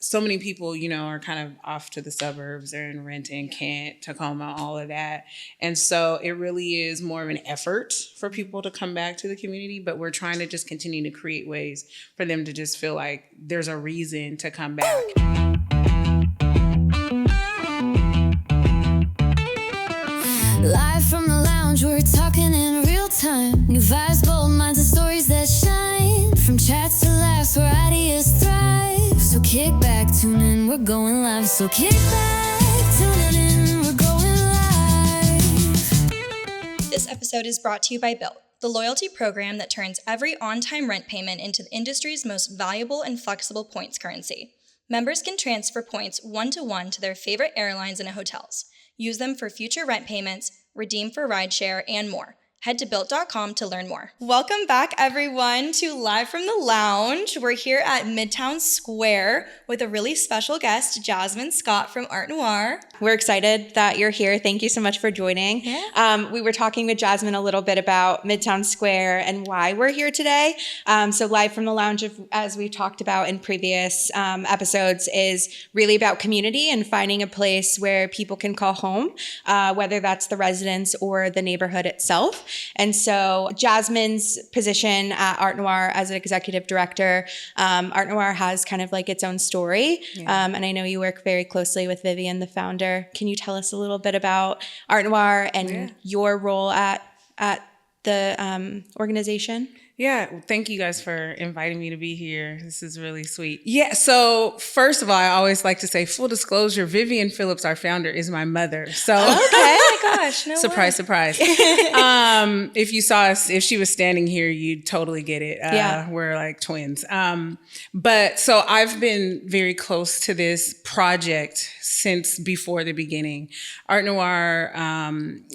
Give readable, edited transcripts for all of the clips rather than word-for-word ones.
so many people, are kind of off to the suburbs. They're in Renton, Kent, Tacoma, all of that. And so it really is more of an effort for people to come back to the community, but we're trying to just continue to create ways for them to just feel like there's a reason to come back. Live from the lounge, we're talking in real time. New vibes, bold minds, and stories that shine. From chats to laughs, where ideas thrive. So kick back, tune in, we're going live. So kick back, tune in, we're going live. This episode is brought to you by Bilt, the loyalty program that turns every on-time rent payment into the industry's most valuable and flexible points currency. Members can transfer points one-to-one to their favorite airlines and hotels. Use them for future rent payments, redeem for rideshare, and more. Head to Bilt.com to learn more. Welcome back, everyone, to Live from the Lounge. We're here at Midtown Square with a really special guest, Jazmyn Scott from Arte Noir. We're excited that you're here. Thank you so much for joining. Yeah. We were talking with Jazmyn a little bit about Midtown Square and why we're here today. So Live from the Lounge, as we've talked about in previous episodes, is really about community and finding a place where people can call home, whether that's the residents or the neighborhood itself. And so Jazmyn's position at Arte Noir as an executive director, Arte Noir has kind of like its own story. Yeah. And I know you work very closely with Vivian, the founder. Can you tell us a little bit about Arte Noir and your role at the organization? Yeah, thank you guys for inviting me to be here. This is really sweet. Yeah, so first of all, I always like to say, full disclosure, Vivian Phillips, our founder, is my mother. So Okay, oh my gosh, no surprise, way. surprise. If you saw us, if she was standing here, you'd totally get it. Yeah. We're like twins. But so I've been very close to this project since before the beginning. Arte Noir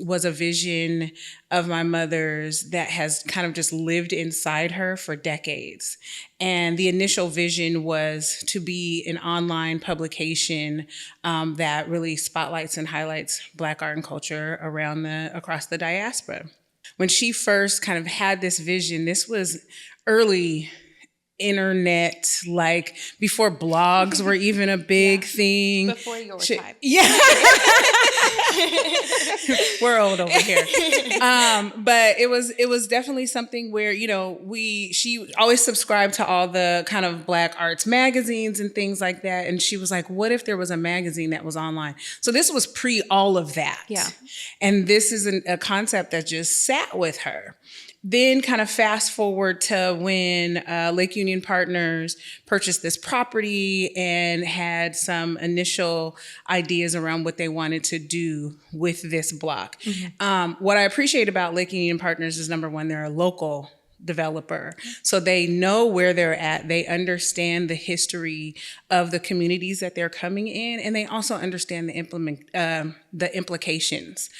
was a vision of my mother's that has kind of just lived inside her for decades. And the initial vision was to be an online publication that really spotlights and highlights Black art and culture across the diaspora. When she first kind of had this vision, this was early internet, like before blogs were even a big thing. Before your time. Yeah. We're old over here. But it was definitely something where, she always subscribed to all the kind of Black arts magazines and things like that. And she was like, what if there was a magazine that was online? So this was pre all of that. Yeah. And this is a concept that just sat with her. Then kind of fast forward to when Lake Union Partners purchased this property and had some initial ideas around what they wanted to do with this block. Mm-hmm. What I appreciate about Lake Union Partners is, number one, they're a local developer. So they know where they're at. They understand the history of the communities that they're coming in, and they also understand the implications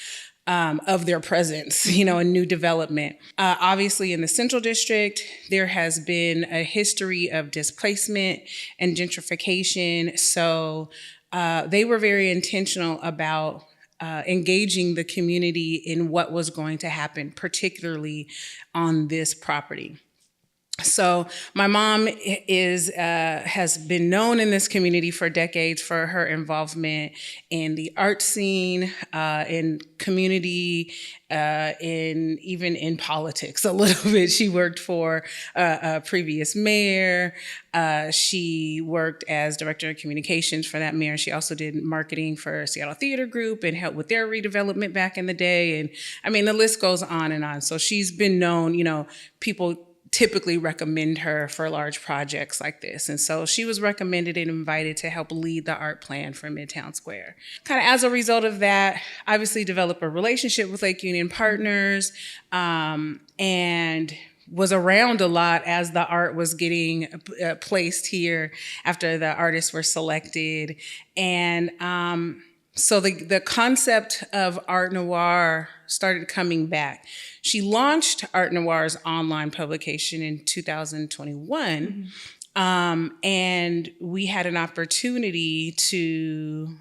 of their presence, in new development. Obviously, in the Central District, there has been a history of displacement and gentrification. So they were very intentional about engaging the community in what was going to happen, particularly on this property. So my mom has been known in this community for decades for her involvement in the art scene, in community, even in politics a little bit. She worked for a previous mayor. She worked as director of communications for that mayor. She also did marketing for Seattle Theater Group and helped with their redevelopment back in the day. And I mean, the list goes on and on. So she's been known, people typically recommend her for large projects like this. And so she was recommended and invited to help lead the art plan for Midtown Square. Kind of as a result of that, obviously developed a relationship with Lake Union Partners, and was around a lot as the art was getting placed here after the artists were selected. And so the concept of Arte Noir started coming back. She launched Arte Noir's online publication in 2021, and we had an opportunity to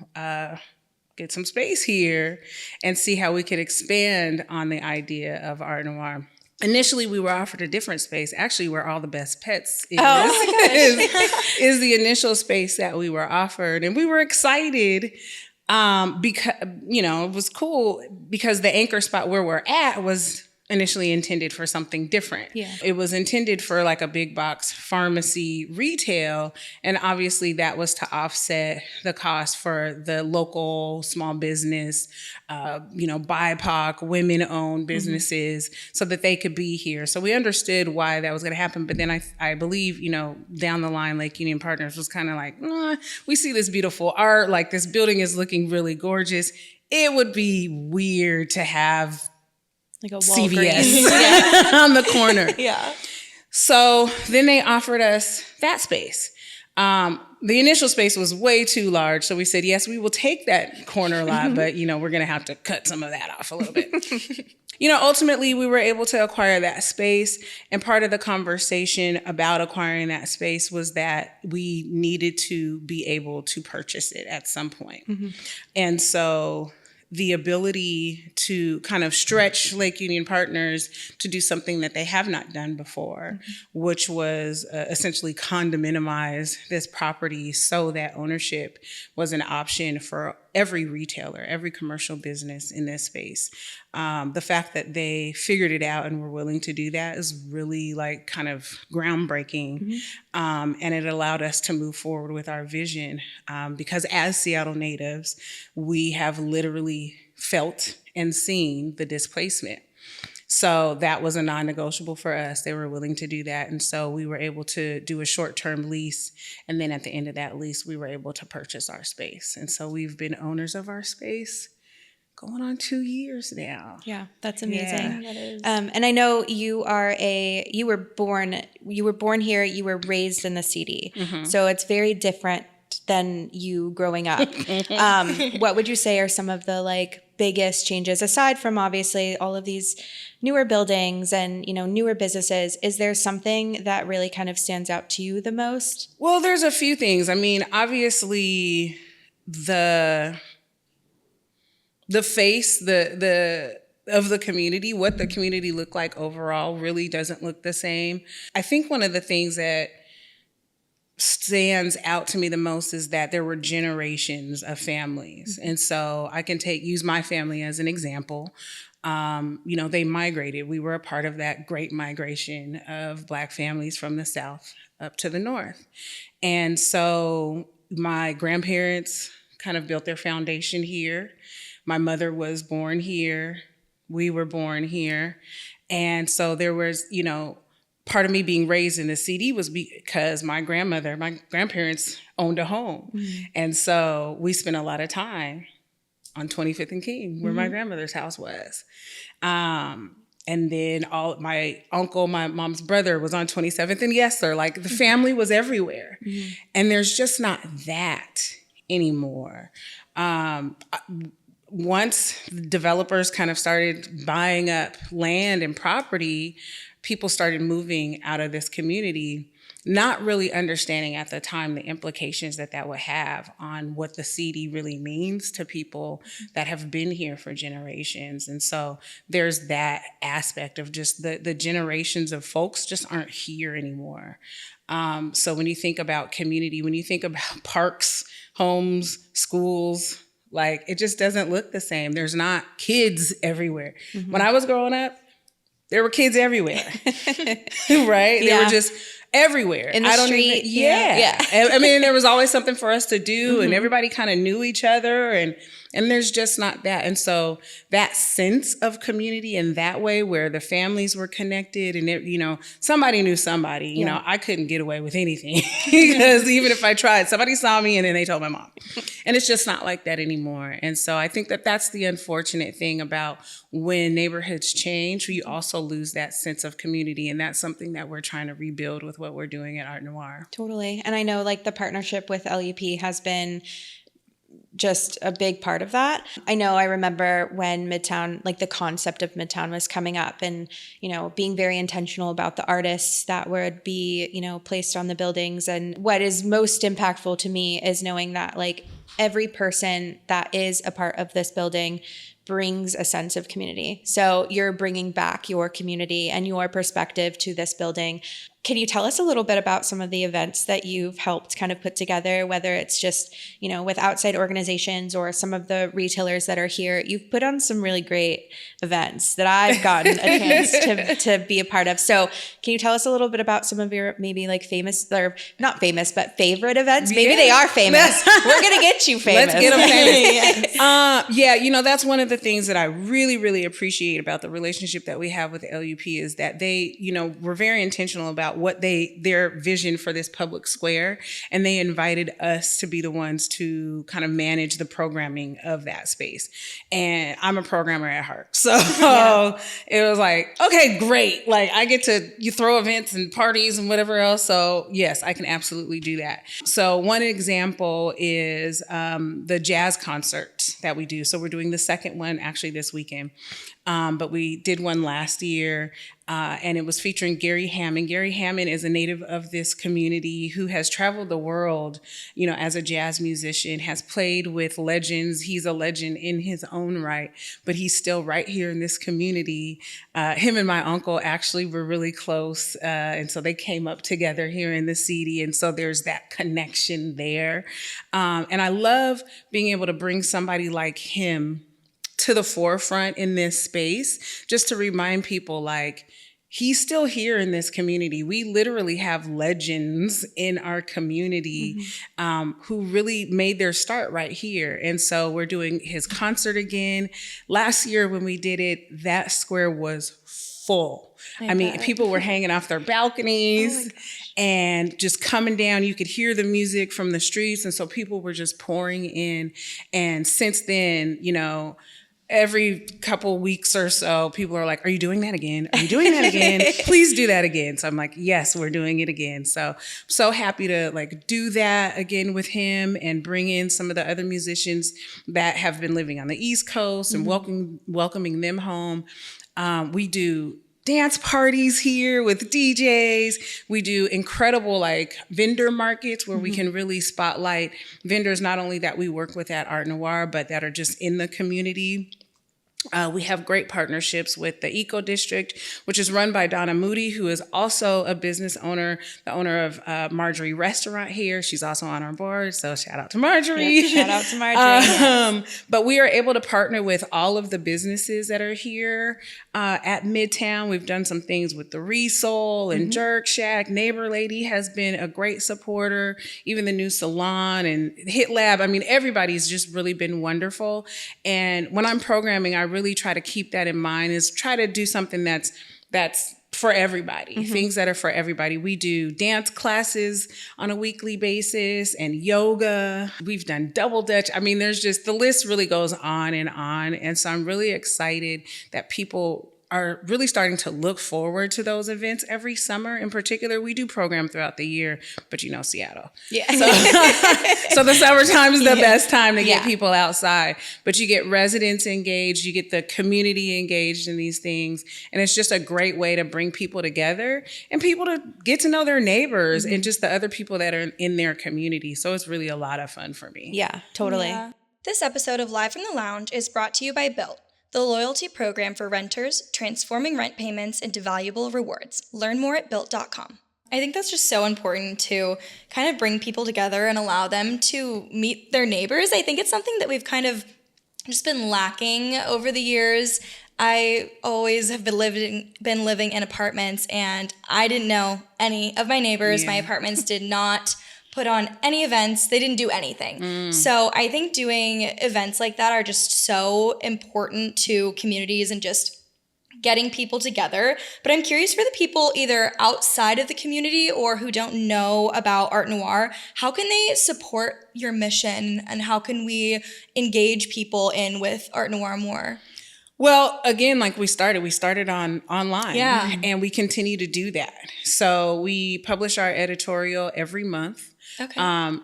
get some space here and see how we could expand on the idea of Arte Noir. Initially, we were offered a different space, actually where all the best pets is, is the initial space that we were offered. And we were excited because, it was cool because the anchor spot where we're at was initially intended for something different. Yeah. It was intended for like a big box pharmacy retail. And obviously that was to offset the cost for the local small business, BIPOC, women-owned businesses so that they could be here. So we understood why that was going to happen. But then I believe, down the line, Lake Union Partners was kind of like, we see this beautiful art, like this building is looking really gorgeous. It would be weird to have like a CVS on the corner. Yeah. So then they offered us that space. The initial space was way too large. So we said, yes, we will take that corner lot, but, we're going to have to cut some of that off a little bit. Ultimately, we were able to acquire that space. And part of the conversation about acquiring that space was that we needed to be able to purchase it at some point. And so the ability to kind of stretch Lake Union Partners to do something that they have not done before, which was essentially condominiumize this property so that ownership was an option for every retailer, every commercial business in this space. The fact that they figured it out and were willing to do that is really like kind of groundbreaking. And it allowed us to move forward with our vision because as Seattle natives, we have literally felt and seen the displacement. So that was a non-negotiable for us. They were willing to do that. And so we were able to do a short-term lease. And then at the end of that lease, we were able to purchase our space. And so we've been owners of our space going on 2 years now. Yeah, that's amazing. That is. And I know you were born here, you were raised in the CD. So it's very different than you growing up. What would you say are some of the biggest changes aside from obviously all of these newer buildings and, newer businesses? Is there something that really kind of stands out to you the most? Well, there's a few things. I mean, obviously the face, of the community, what the community looked like overall really doesn't look the same. I think one of the things that stands out to me the most is that there were generations of families. And so I can use my family as an example. They migrated. We were a part of that great migration of Black families from the South up to the North. And so my grandparents kind of built their foundation here. My mother was born here. We were born here. And so there was, part of me being raised in the CD was because my grandparents owned a home. And so we spent a lot of time on 25th and King, where my grandmother's house was. And then my uncle, my mom's brother was on 27th and Yesler. Like the family was everywhere. And there's just not that anymore. Once developers kind of started buying up land and property, people started moving out of this community, not really understanding at the time the implications that would have on what the CD really means to people that have been here for generations. And so there's that aspect of just the generations of folks just aren't here anymore. So when you think about community, when you think about parks, homes, schools, it just doesn't look the same. There's not kids everywhere. When I was growing up, there were kids everywhere, right? They were just everywhere. In the street. I mean, there was always something for us to do and everybody kind of knew each other and there's just not that. And so that sense of community in that way where the families were connected and, somebody knew somebody, I couldn't get away with anything because even if I tried, somebody saw me and then they told my mom. And it's just not like that anymore. And so I think that's the unfortunate thing about when neighborhoods change, you also lose that sense of community. And that's something that we're trying to rebuild with what we're doing at Art Noir. Totally. And I know the partnership with LUP has been just a big part of that. I remember when Midtown, the concept of Midtown was coming up and, being very intentional about the artists that would be, placed on the buildings. And what is most impactful to me is knowing that every person that is a part of this building brings a sense of community. So you're bringing back your community and your perspective to this building. Can you tell us a little bit about some of the events that you've helped kind of put together, whether it's just, with outside organizations or some of the retailers that are here? You've put on some really great events that I've gotten a chance to be a part of. So can you tell us a little bit about some of your maybe like famous, or not famous, but favorite events? Maybe they are famous. We're going to get you famous. Let's get them famous. Yes. That's one of the things that I really, really appreciate about the relationship that we have with the LUP is that they, were very intentional about what their vision for this public square, and they invited us to be the ones to kind of manage the programming of that space. And I'm a programmer at heart, so it was like, okay, great. Like I get to throw events and parties and whatever else. So yes, I can absolutely do that. So one example is the jazz concert that we do. So we're doing the second one actually this weekend. But we did one last year, and it was featuring Gary Hammond. Gary Hammond is a native of this community who has traveled the world, as a jazz musician, has played with legends. He's a legend in his own right, but he's still right here in this community. Him and my uncle actually were really close, and so they came up together here in the CD, and so there's that connection there. And I love being able to bring somebody like him to the forefront in this space, just to remind people like, he's still here in this community. We literally have legends in our community who really made their start right here. And so we're doing his concert again. Last year when we did it, that square was full. I mean, people were hanging off their balconies and just coming down. You could hear the music from the streets. And so people were just pouring in. And since then, every couple weeks or so, people are like, are you doing that again? Are you doing that again? Please do that again. So I'm like, yes, we're doing it again. So I'm so happy to do that again with him and bring in some of the other musicians that have been living on the East Coast and welcoming them home. We do dance parties here with DJs. We do incredible vendor markets where we can really spotlight vendors, not only that we work with at Arte Noir, but that are just in the community. We have great partnerships with the Eco District, which is run by Donna Moody, who is also a business owner, the owner of Marjorie Restaurant here. She's also on our board, so shout out to Marjorie. Yep, shout out to Marjorie. But we are able to partner with all of the businesses that are here at Midtown. We've done some things with the Resole and Jerk Shack. Neighbor Lady has been a great supporter, even the new salon and Hit Lab. I mean, everybody's just really been wonderful. And when I'm programming, I really try to keep that in mind, is try to do something that's for everybody, things that are for everybody. We do dance classes on a weekly basis and yoga. We've done double dutch. I mean, there's just, the list really goes on. And so I'm really excited that people are really starting to look forward to those events every summer. In particular, we do program throughout the year, but Seattle. Yeah. So the summertime is the best time to get people outside. But you get residents engaged, you get the community engaged in these things. And it's just a great way to bring people together and people to get to know their neighbors and just the other people that are in their community. So it's really a lot of fun for me. Yeah, totally. Yeah. This episode of Live from the Lounge is brought to you by Built, the loyalty program for renters, transforming rent payments into valuable rewards. Learn more at Built.com. I think that's just so important to kind of bring people together and allow them to meet their neighbors. I think it's something that we've kind of just been lacking over the years. I always have been living in apartments, and I didn't know any of my neighbors. My apartments did not put on any events. They didn't do anything. So I think doing events like that are just so important to communities and just getting people together. But I'm curious for the people either outside of the community or who don't know about Arte Noir, how can they support your mission and how can we engage people in with Arte Noir more? Well, again, we started online, and we continue to do that. So we publish our editorial every month. Okay.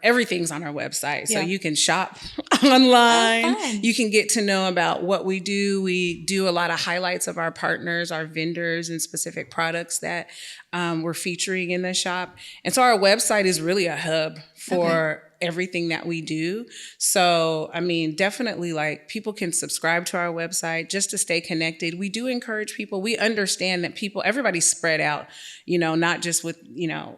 Everything's on our website, so you can shop online. You can get to know about what we do. We do a lot of highlights of our partners, our vendors, and specific products that we're featuring in the shop. And so our website is really a hub for everything that we do. So, I mean, definitely like people can subscribe to our website just to stay connected. We do encourage people. We understand that everybody's spread out, not just with,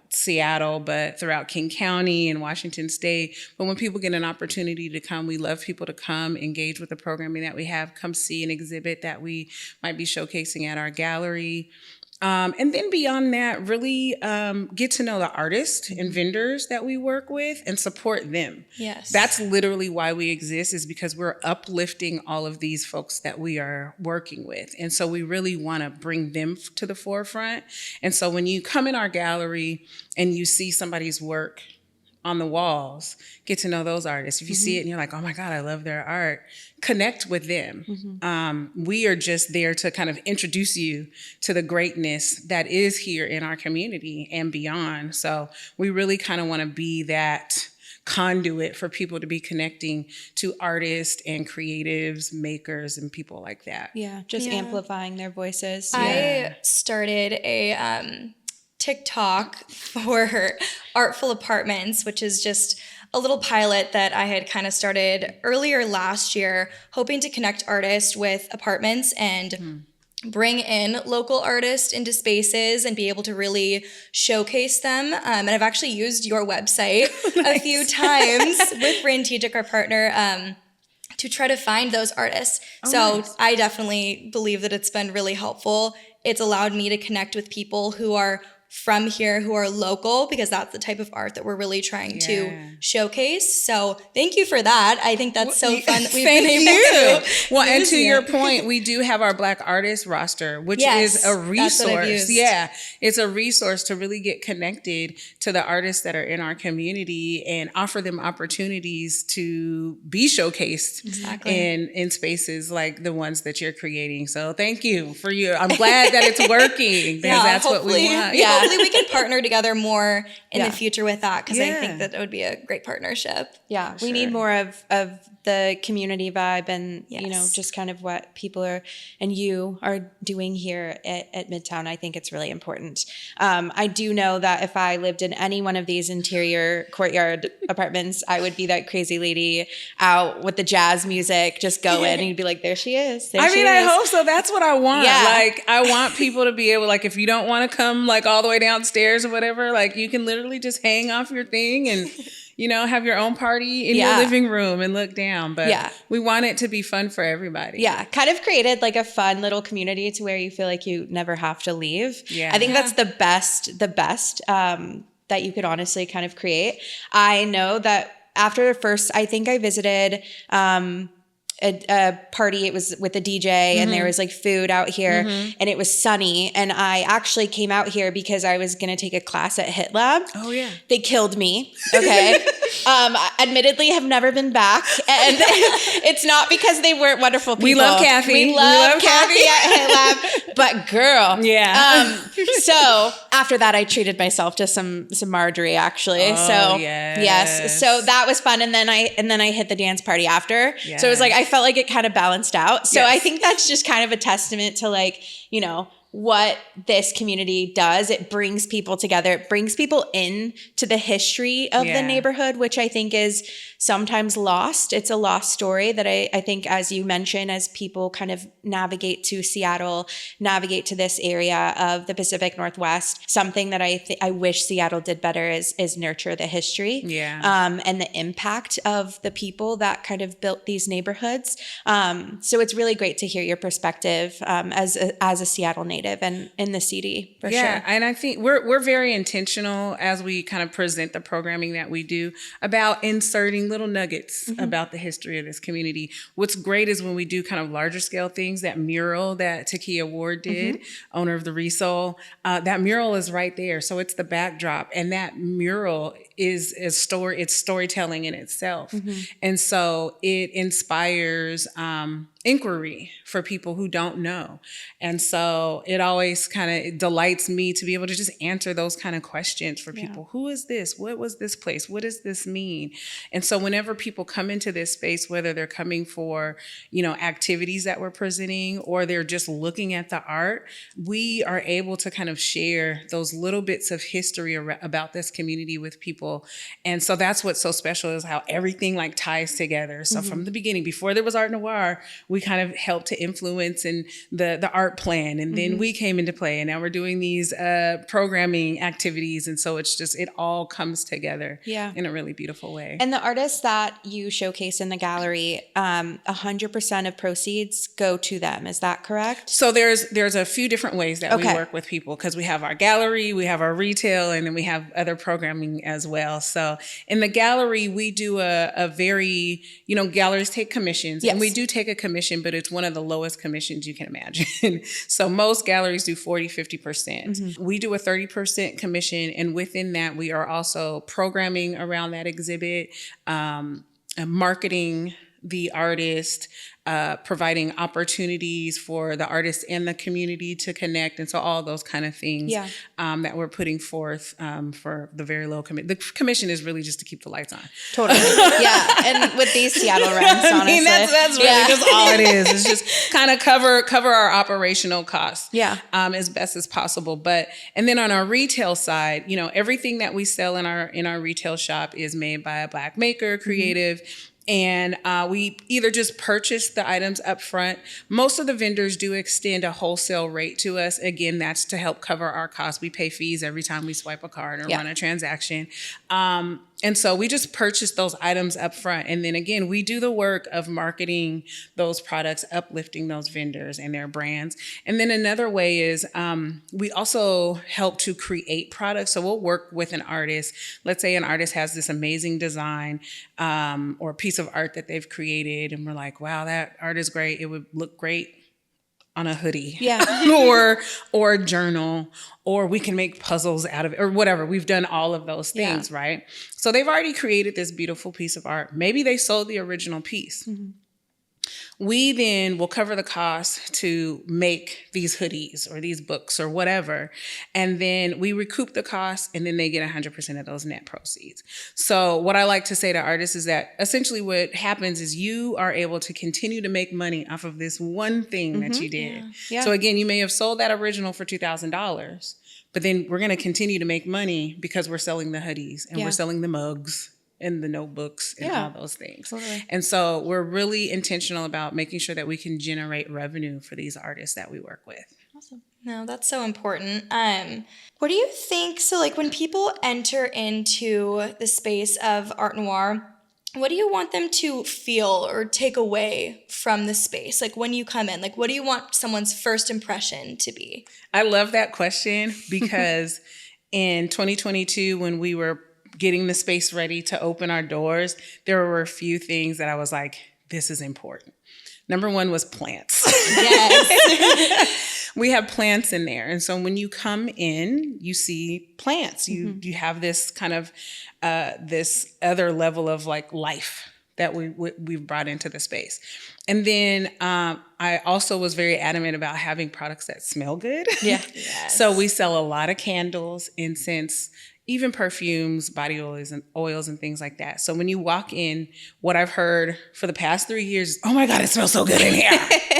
Seattle, but throughout King County and Washington State. But when people get an opportunity to come, we love people to come engage with the programming that we have, come see an exhibit that we might be showcasing at our gallery. And then beyond that, really get to know the artists and vendors that we work with and support them. Yes. That's literally why we exist, is because we're uplifting all of these folks that we are working with. And so we really want to bring them to the forefront. And so when you come in our gallery and you see somebody's work on the walls, get to know those artists. If you see it and you're like, oh my God, I love their art, connect with them. We are just there to kind of introduce you to the greatness that is here in our community and beyond. So we really kind of want to be that conduit for people to be connecting to artists and creatives, makers, and people like that. Yeah, just amplifying their voices. I started a TikTok for Artful Apartments, which is just a little pilot that I had kind of started earlier last year, hoping to connect artists with apartments and bring in local artists into spaces and be able to really showcase them. And I've actually used your website a few times with Brand Tejic, our partner, to try to find those artists. Nice. I definitely believe that it's been really helpful. It's allowed me to connect with people who are from here, who are local, because that's the type of art that we're really trying to showcase. So thank you for that. I think that's so fun that we've been able to. Well, and to your point, we do have our Black artist roster, which is a resource. Yeah, it's a resource to really get connected to the artists that are in our community and offer them opportunities to be showcased in spaces like the ones that you're creating. So thank you for you. I'm glad that it's working, because that's what we want. Yeah. Hopefully we can partner together more in the future with that, because I think that it would be a great partnership. Yeah, we need more of the community vibe and, just kind of what people are and you are doing here at Midtown. I think it's really important. I do know that if I lived in any one of these interior courtyard apartments, I would be that crazy lady out with the jazz music, just going, and you'd be like, there she is. I hope so. That's what I want. Yeah. Like, I want people to be able, like, if you don't want to come like all the way downstairs or whatever, like you can literally just hang off your thing and have your own party in your living room and look down. But we want it to be fun for everybody. Yeah, kind of created like a fun little community to where you feel like you never have to leave. Yeah, I think that's the best that you could honestly kind of create. I know that after the first, I think I visited a party. It was with a DJ and there was like food out here and it was sunny. And I actually came out here because I was going to take a class at Hit Lab. Oh yeah. They killed me. Okay. Admittedly have never been back. And it's not because they weren't wonderful people. We love Kathy. We love Kathy at Hit Lab. But girl. Yeah. So after that, I treated myself to some Marjorie actually. Oh, so yes. So that was fun. And then I hit the dance party after. Yes. So it was like, I felt like it kind of balanced out. So I think that's just kind of a testament to like, what this community does. It brings people together. It brings people in to the history of the neighborhood, which I think is sometimes lost. It's a lost story that I think, as you mentioned, as people kind of navigate to Seattle, navigate to this area of the Pacific Northwest, something that I wish Seattle did better is nurture the history and the impact of the people that kind of built these neighborhoods. So it's really great to hear your perspective as a Seattle native and in the CD for sure. Yeah, and I think we're very intentional as we kind of present the programming that we do about inserting little nuggets about the history of this community. What's great is when we do kind of larger scale things, that mural that Takia Ward did, owner of the Resole, that mural is right there. So it's the backdrop, and that mural is a story. It's storytelling in itself. And so it inspires inquiry for people who don't know. And so it always kind of delights me to be able to just answer those kind of questions for people. Who is this? What was this place? What does this mean? And so whenever people come into this space, whether they're coming for, activities that we're presenting or they're just looking at the art, we are able to kind of share those little bits of history about this community with people people. And so that's what's so special is how everything like ties together. So from the beginning, before there was Art Noir, we kind of helped to influence in the art plan. And then we came into play, and now we're doing these programming activities. And so it's just, it all comes together in a really beautiful way. And the artists that you showcase in the gallery, 100% of proceeds go to them. Is that correct? So there's a few different ways that we work with people, because we have our gallery, we have our retail, and then we have other programming as well. So in the gallery, we do a very, galleries take commissions, and we do take a commission, but it's one of the lowest commissions you can imagine. So most galleries do 40, 50%. We do a 30% commission, and within that, we are also programming around that exhibit, marketing the artist, providing opportunities for the artist and the community to connect. And so all those kind of things that we're putting forth for the very low commission. The commission is really just to keep the lights on. Totally. Yeah. And with these Seattle rents, honestly. I mean, that's really just all it is. It's just kind of cover our operational costs as best as possible. And then on our retail side, everything that we sell in our retail shop is made by a Black maker, creative. And we either just purchase the items up front. Most of the vendors do extend a wholesale rate to us. Again, that's to help cover our costs. We pay fees every time we swipe a card or run a transaction. And so we just purchase those items up front. And then again, we do the work of marketing those products, uplifting those vendors and their brands. And then another way is we also help to create products. So we'll work with an artist. Let's say an artist has this amazing design or piece of art that they've created. And we're like, wow, that art is great. It would look great on a hoodie or a journal, or we can make puzzles out of it or whatever. We've done all of those things, right? So they've already created this beautiful piece of art. Maybe they sold the original piece. We then will cover the cost to make these hoodies or these books or whatever. And then we recoup the cost, and then they get 100% of those net proceeds. So what I like to say to artists is that essentially what happens is you are able to continue to make money off of this one thing that you did. So again, you may have sold that original for $2,000, but then we're going to continue to make money because we're selling the hoodies and we're selling the mugs and the notebooks and all those things. Totally. And so we're really intentional about making sure that we can generate revenue for these artists that we work with. Awesome. No, that's so important. What do you think? So like when people enter into the space of Art Noir, what do you want them to feel or take away from the space? Like when you come in, like what do you want someone's first impression to be? I love that question because in 2022, when we were getting the space ready to open our doors, there were a few things that I was like, this is important. Number one was plants. Yes. We have plants in there. And so when you come in, you see plants. You have this kind of, this other level of like life that we've brought into the space. And then I also was very adamant about having products that smell good. So we sell a lot of candles, incense, even perfumes, body oils and things like that. So when you walk in, what I've heard for the past 3 years is, oh my God, it smells so good in here.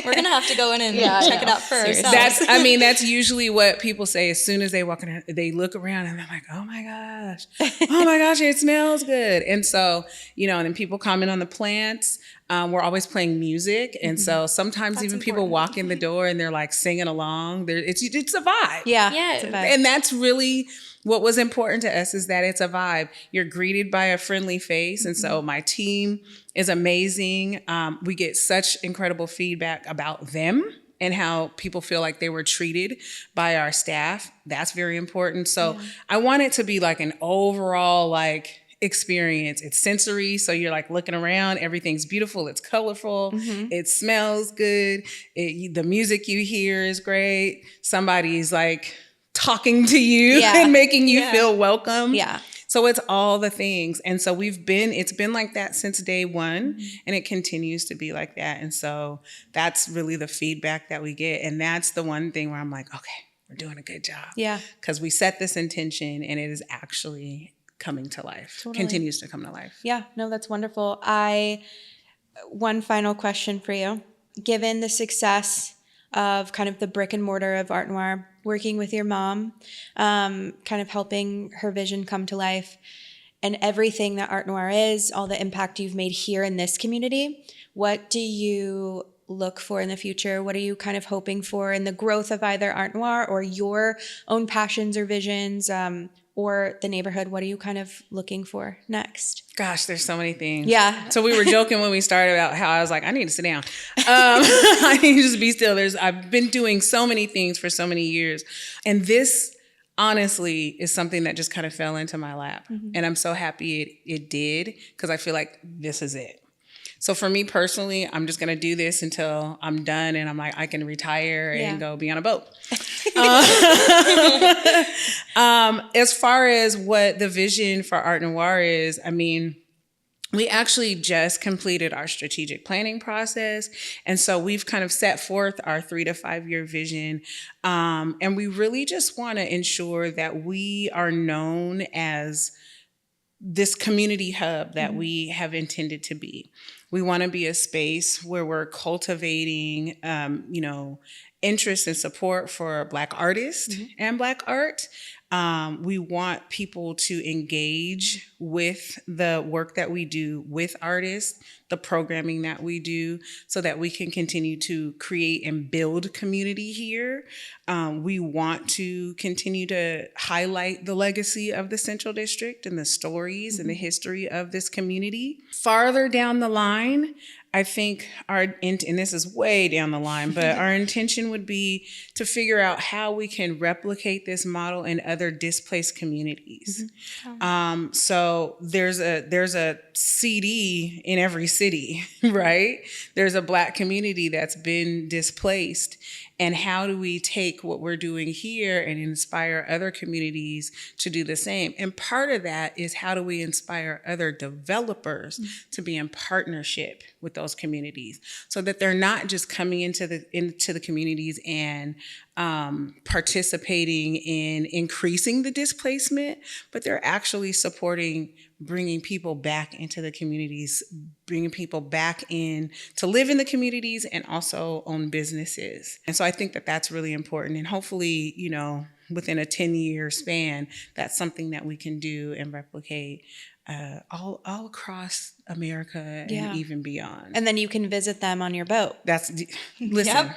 We're going to have to go in and check it out for ourselves. That's usually what people say as soon as they walk in. They look around and they're like, oh my gosh, it smells good. And so, and then people comment on the plants. We're always playing music. And so sometimes that's even important. People walk in the door and they're like singing along. It's a vibe. It's a vibe. And that's really what was important to us, is that it's a vibe. You're greeted by a friendly face. And so my team is amazing. We get such incredible feedback about them and how people feel like they were treated by our staff. That's very important. So I want it to be like an overall like experience. It's sensory. So you're like looking around, everything's beautiful. It's colorful. It smells good. The music you hear is great. Somebody's like talking to you and making you feel welcome. So it's all the things. And so it's been like that since day one, and it continues to be like that. And so that's really the feedback that we get. And that's the one thing where I'm like, okay, we're doing a good job. Because we set this intention and it is actually coming to life, continues to come to life. No, that's wonderful. One final question for you. Given the success of kind of the brick and mortar of Art Noir, working with your mom, kind of helping her vision come to life, and everything that Art Noir is, all the impact you've made here in this community, what do you look for in the future? What are you kind of hoping for in the growth of either Art Noir or your own passions or visions, or the neighborhood? What are you kind of looking for next? Gosh, there's so many things. Yeah. So we were joking when we started about how I was like, I need to sit down. I need to just be still. I've been doing so many things for so many years. And this honestly is something that just kind of fell into my lap. And I'm so happy it did, because I feel like this is it. So for me personally, I'm just going to do this until I'm done and I'm like, I can retire and go be on a boat. As far as what the vision for Art Noir is, I mean, we actually just completed our strategic planning process. And so we've kind of set forth our 3 to 5 year vision. And we really just want to ensure that we are known as this community hub that we have intended to be. We want to be a space where we're cultivating, interest and support for Black artists and Black art. We want people to engage with the work that we do with artists, the programming that we do, so that we can continue to create and build community here. We want to continue to highlight the legacy of the Central District and the stories and the history of this community. Farther down the line, I think and this is way down the line, but our intention would be to figure out how we can replicate this model in other displaced communities. So there's a CD in every city, right? There's a Black community that's been displaced. And how do we take what we're doing here and inspire other communities to do the same? And part of that is, how do we inspire other developers to be in partnership with those communities, so that they're not just coming into the communities and participating in increasing the displacement, but they're actually supporting bringing people back into the communities, bringing people back in to live in the communities and also own businesses. And so I think that that's really important. And hopefully, within a 10-year span, that's something that we can do and replicate all across America and even beyond. And then you can visit them on your boat. Listen.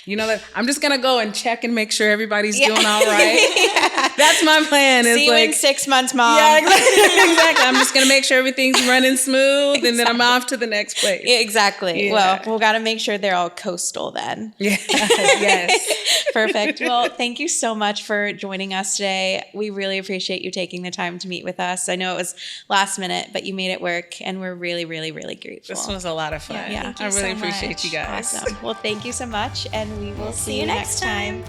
You know that I'm just gonna go and check and make sure everybody's doing all right. That's my plan. See you in 6 months, Mom. Yeah, exactly. I'm just gonna make sure everything's running smooth, and then I'm off to the next place. Exactly. Yeah. Well, we'll got to make sure they're all coastal then. Yeah. Yes. Perfect. Well, thank you so much for joining us today. We really appreciate you taking the time to meet with us. I know it was last minute, but you made it work, and we're really, really, really grateful. This was a lot of fun. Yeah. I really appreciate you guys. Awesome. Well, thank you so much, and we will see you next time.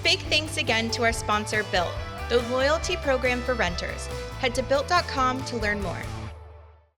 Big thanks again to our sponsor, Built, the loyalty program for renters. Head to Built.com to learn more.